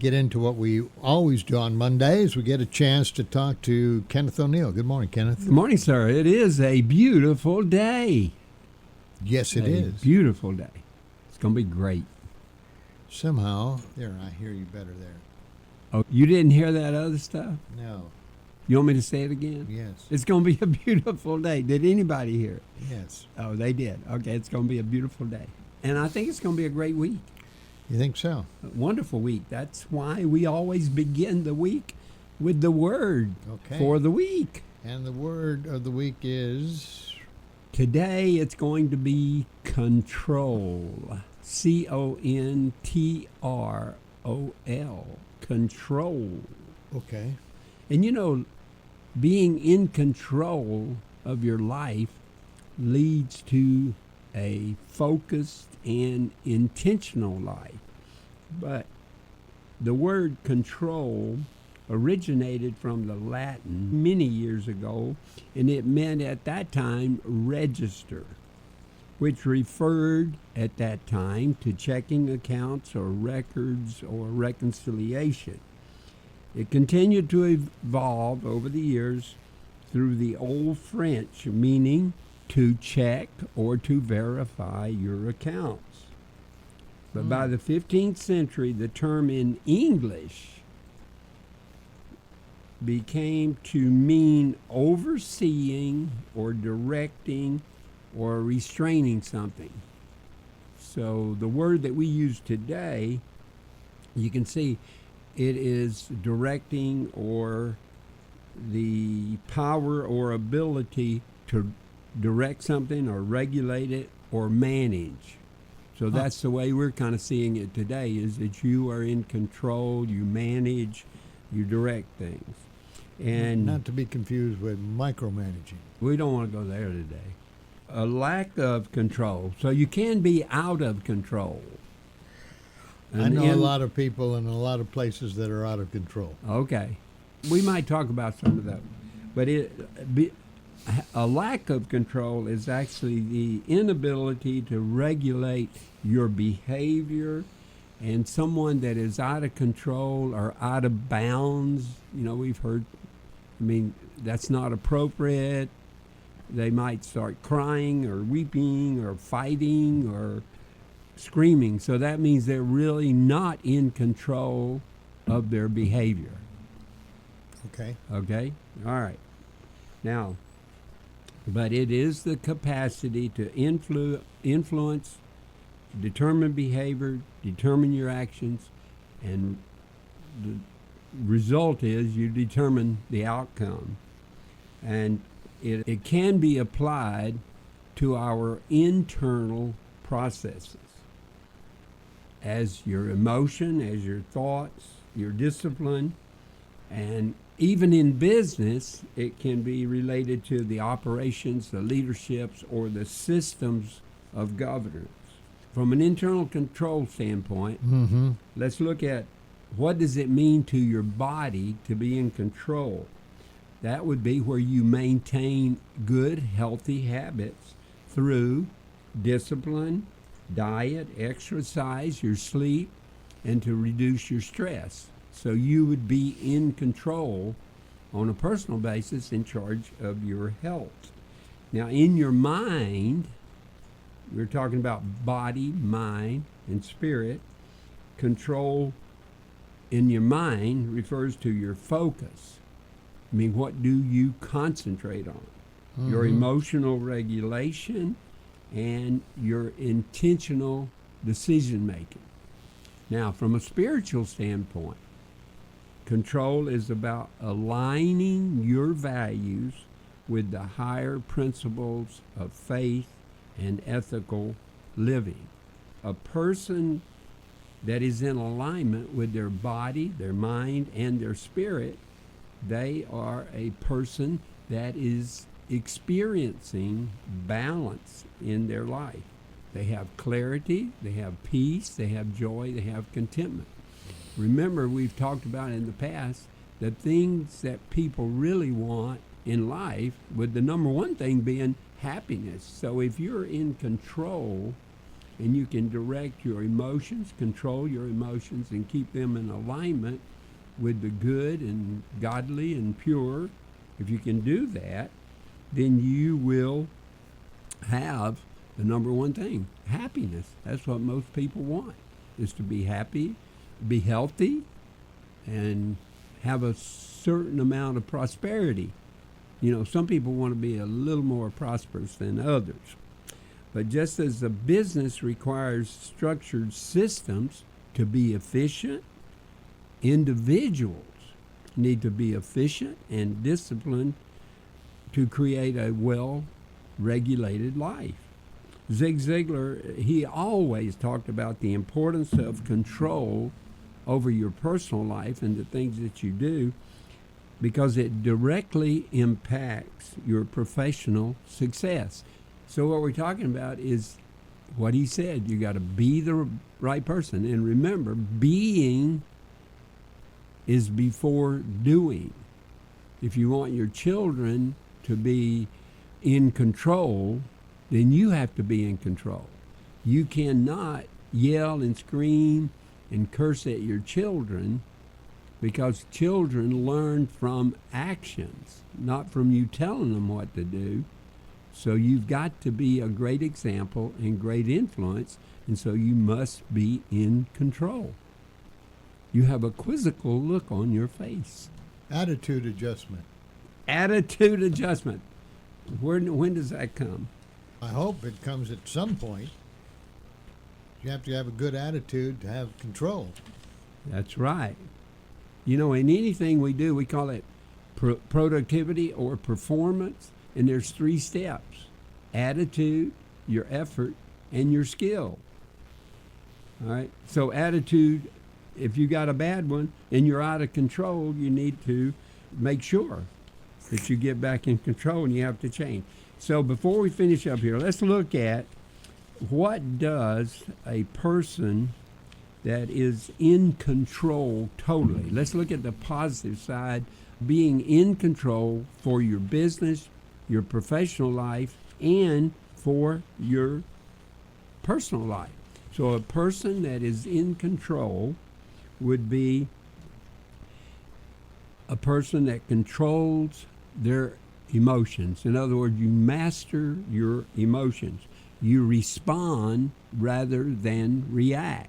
Get into what we always do on Mondays. We get a chance to talk to Kenneth O'Neal. Good morning, Kenneth. Good morning, sir. It is a beautiful day. Yes, it is. Beautiful day. It's going to be great. Somehow, there, I hear you better there. Oh, you didn't hear that other stuff? No. You want me to say it again? Yes. It's going to be a beautiful day. Did anybody hear it? Yes. Oh, they did. Okay, it's going to be a beautiful day. And I think it's going to be a great week. You think so? A wonderful week. That's why we always begin the week with the word for the week. And the word of the week is? Today it's going to be control. C-O-N-T-R-O-L. Control. Okay. And you know, being in control of your life leads to a focused and intentional life. But the word control originated from the Latin many years ago, and it meant at that time register, which referred at that time to checking accounts or records or reconciliation. It continued to evolve over the years through the Old French, meaning to check or to verify your accounts. But by the 15th century, the term in English became to mean overseeing or directing or restraining something. So the word that we use today, you can see it is directing or the power or ability to direct something or regulate it or manage. So that's the way we're kind of seeing it today, is that you are in control, you manage, you direct things. And not to be confused with micromanaging. We don't want to go there today. A lack of control. So you can be out of control. I know a lot of people in a lot of places that are out of control. Okay. We might talk about some of that. But a lack of control is actually the inability to regulate your behavior, and someone that is out of control or out of bounds. You know, we've heard, that's not appropriate. They might start crying or weeping or fighting or screaming. So that means they're really not in control of their behavior. Okay. Okay? All right. Now, but it is the capacity to influence, determine behavior, determine your actions, and the result is you determine the outcome. And it can be applied to our internal processes, as your emotion, as your thoughts, your discipline, and even in business, it can be related to the operations, the leaderships, or the systems of governance. From an internal control standpoint, let's look at what does it mean to your body to be in control. That would be where you maintain good, healthy habits through discipline, diet, exercise, your sleep, and to reduce your stress. So you would be in control on a personal basis, in charge of your health. Now, in your mind, we're talking about body, mind, and spirit. Control in your mind refers to your focus. What do you concentrate on? Your emotional regulation and your intentional decision making. Now, from a spiritual standpoint, control is about aligning your values with the higher principles of faith and ethical living. A person that is in alignment with their body, their mind, and their spirit, they are a person that is experiencing balance in their life. They have clarity, they have peace, they have joy, they have contentment. Remember, we've talked about in the past the things that people really want in life, with the number one thing being happiness. So if you're in control and you can direct your emotions, control your emotions, and keep them in alignment with the good and godly and pure, if you can do that, then you will have the number one thing, happiness. That's what most people want, is to be happy, be healthy, and have a certain amount of prosperity. You know, some people want to be a little more prosperous than others. But just as a business requires structured systems to be efficient, individuals need to be efficient and disciplined to create a well-regulated life. Zig Ziglar, he always talked about the importance of control over your personal life and the things that you do, because it directly impacts your professional success. So what we're talking about is what he said. You got to be the right person. And remember, being is before doing. If you want your children to be in control, then you have to be in control. You cannot yell and scream and curse at your children, because children learn from actions, not from you telling them what to do. So you've got to be a great example and great influence, and so you must be in control. You have a quizzical look on your face. Attitude adjustment. Attitude adjustment. When does that come? I hope it comes at some point. You have to have a good attitude to have control. That's right. You know, in anything we do, we call it productivity or performance, and there's 3 steps: attitude, your effort, and your skill. All right? So attitude, if you got a bad one and you're out of control, you need to make sure that you get back in control, and you have to change. So before we finish up here, let's look at what does a person that is in control totally. Let's look at the positive side, being in control for your business, your professional life, and for your personal life. So a person that is in control would be a person that controls their emotions. In other words, you master your emotions. You respond rather than react.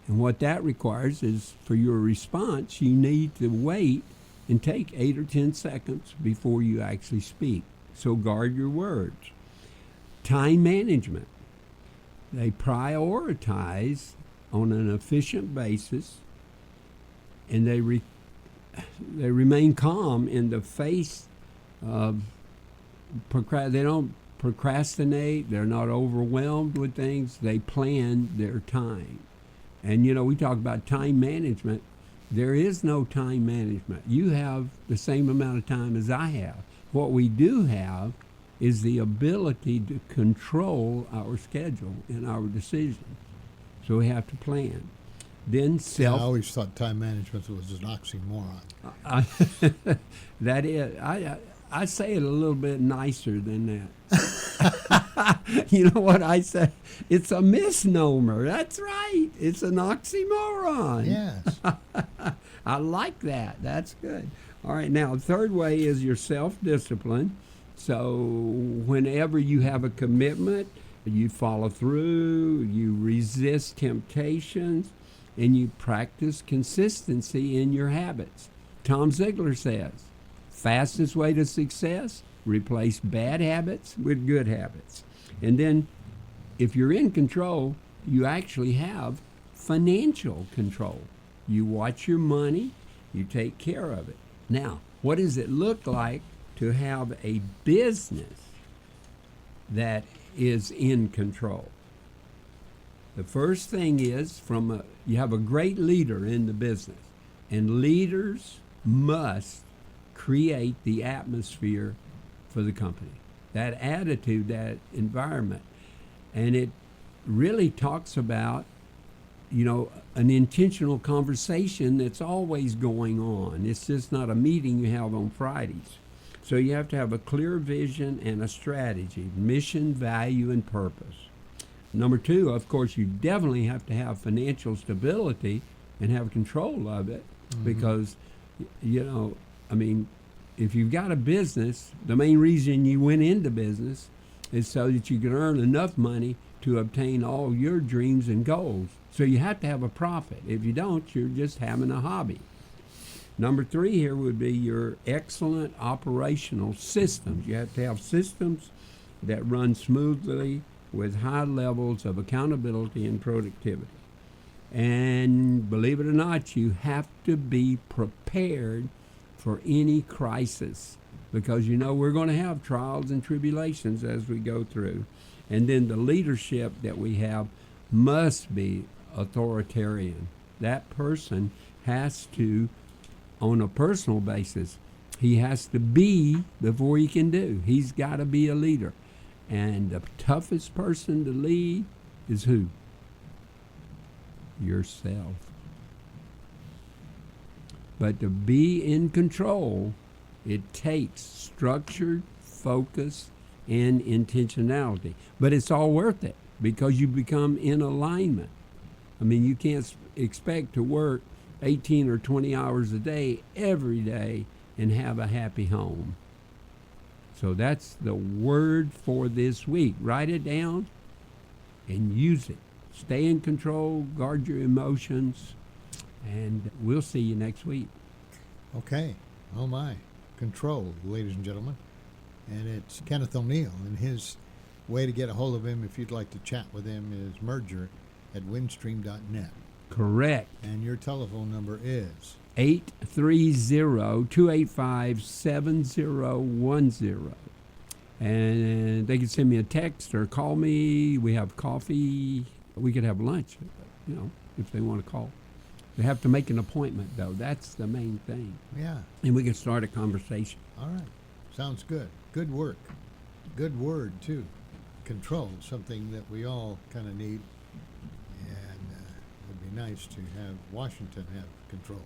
And what that requires is, for your response, you need to wait and take 8 or 10 seconds before you actually speak. So guard your words. Time management. They prioritize on an efficient basis, and they remain calm in the face of they don't procrastinate. They're not overwhelmed with things. They plan their time. And, you know, we talk about time management. There is no time management. You have the same amount of time as I have. What we do have is the ability to control our schedule and our decisions. So we have to plan. Then I always thought time management was an oxymoron. That is, I say it a little bit nicer than that. You know what I say? It's a misnomer. That's right. It's an oxymoron. Yes. I like that. That's good. All right. Now, the third way is your self-discipline. So whenever you have a commitment, you follow through, you resist temptations, and you practice consistency in your habits. Tom Ziglar says, fastest way to success, replace bad habits with good habits. And then if you're in control, you actually have financial control. You watch your money, you take care of it. Now, what does it look like to have a business that is in control? The first thing is you have a great leader in the business, and leaders must create the atmosphere for the company, that attitude, that environment. And it really talks about, you know, an intentional conversation that's always going on. It's just not a meeting you have on Fridays. So you have to have a clear vision and a strategy, mission, value, and purpose. Number two, of course, you definitely have to have financial stability and have control of it because, I mean, if you've got a business, the main reason you went into business is so that you can earn enough money to obtain all your dreams and goals. So you have to have a profit. If you don't, you're just having a hobby. Number three here would be your excellent operational systems. You have to have systems that run smoothly with high levels of accountability and productivity. And believe it or not, you have to be prepared for any crisis because we're going to have trials and tribulations as we go through. And then the leadership that we have must be authoritarian. That person has to, on a personal basis, he has to be before he can do. He's got to be a leader. And the toughest person to lead is who? Yourself. But to be in control, it takes structured focus and intentionality. But it's all worth it because you become in alignment. I mean, you can't expect to work 18 or 20 hours a day every day and have a happy home. So that's the word for this week. Write it down and use it. Stay in control, guard your emotions, and we'll see you next week. Okay. Oh my. Control, ladies and gentlemen. And it's Kenneth O'Neal, and his way to get a hold of him if you'd like to chat with him is merger@windstream.net. Correct. And your telephone number is 830-285-7010. And they can send me a text or call me. We have coffee. We could have lunch, if they want to call. They have to make an appointment, though. That's the main thing. Yeah. And we can start a conversation. All right. Sounds good. Good work. Good word, too. Control, something that we all kind of need. And it would be nice to have Washington have control.